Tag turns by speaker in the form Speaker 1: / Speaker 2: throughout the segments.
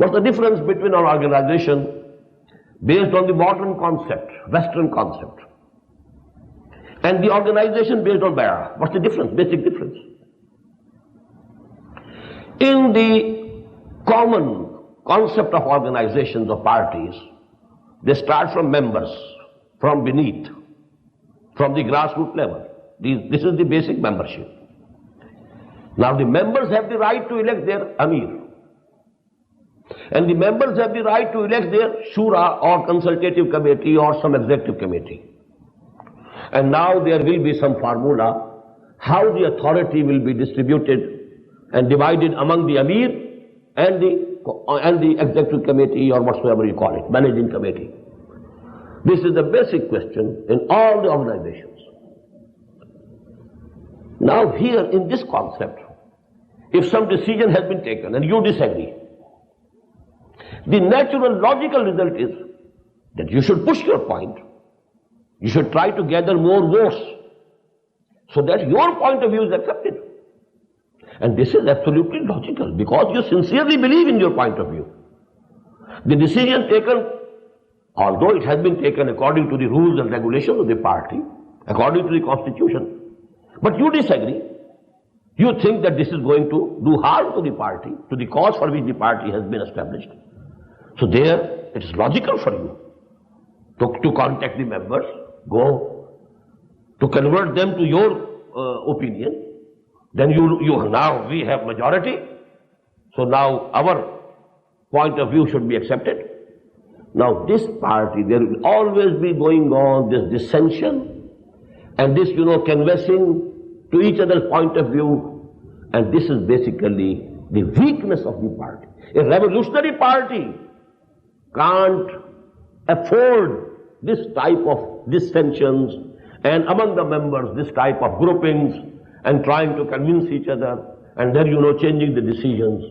Speaker 1: What's the difference between our organization based on the modern concept, Western concept, and the organization based on Bay'ah? What's the difference, basic difference? In the common concept of organizations of parties, they start from members, from beneath, from the grassroots level. This is the basic membership. Now the members have the right to elect their Amir. And the members have the right to elect their Shura or consultative committee or some executive committee. And now there will be some formula how the authority will be distributed and divided among the Amir and the executive committee or whatsoever you call it, managing committee. This is the basic question in all the organizations. Now here in this concept, if some decision has been taken and you disagree, the natural logical result is that you should push your point. You should try to gather more votes so that your point of view is accepted. And this is absolutely logical because you sincerely believe in your point of view. The decision taken, although it has been taken according to the rules and regulations of the party, according to the constitution, but you disagree. You think that this is going to do harm to the party, to the cause for which the party has been established. So there, it is logical for you to contact the members, go to convert them to your opinion. Then now we have majority, so now our point of view should be accepted. Now this party, there will always be going on this dissension and this, canvassing to each other's point of view, and this is basically the weakness of the party. A revolutionary party can't afford this type of dissensions and among the members this type of groupings and trying to convince each other and then changing the decisions.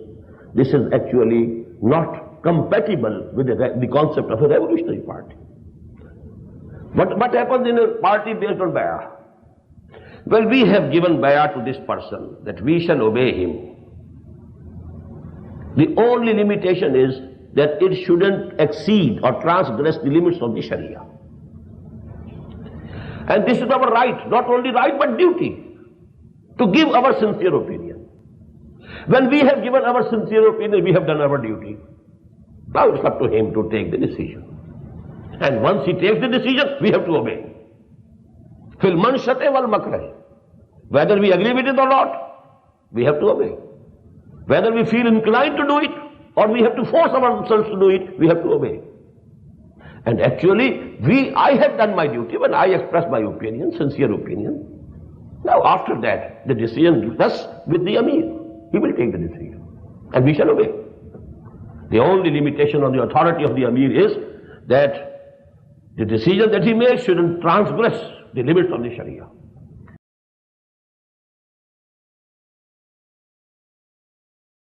Speaker 1: This is actually not compatible with the concept of a revolutionary party. But what happens in a party based on Bay'ah? Well, we have given Bay'ah to this person that we shall obey him. The only limitation is that it shouldn't exceed or transgress the limits of the Sharia. And this is our right, not only right but duty, to give our sincere opinion. When we have given our sincere opinion, we have done our duty. Now it's up to him to take the decision. And once he takes the decision, we have to obey. Fil manshate wal makrah. Whether we agree with it or not, we have to obey. Whether we feel inclined to do it or we have to force ourselves to do it, we have to obey. And actually, I have done my duty when I express my opinion, sincere opinion. Now after that, the decision rests with the Amir. He will take the decision. And we shall obey. The only limitation on the authority of the Amir is that the decision that he makes shouldn't transgress the limits of the Sharia.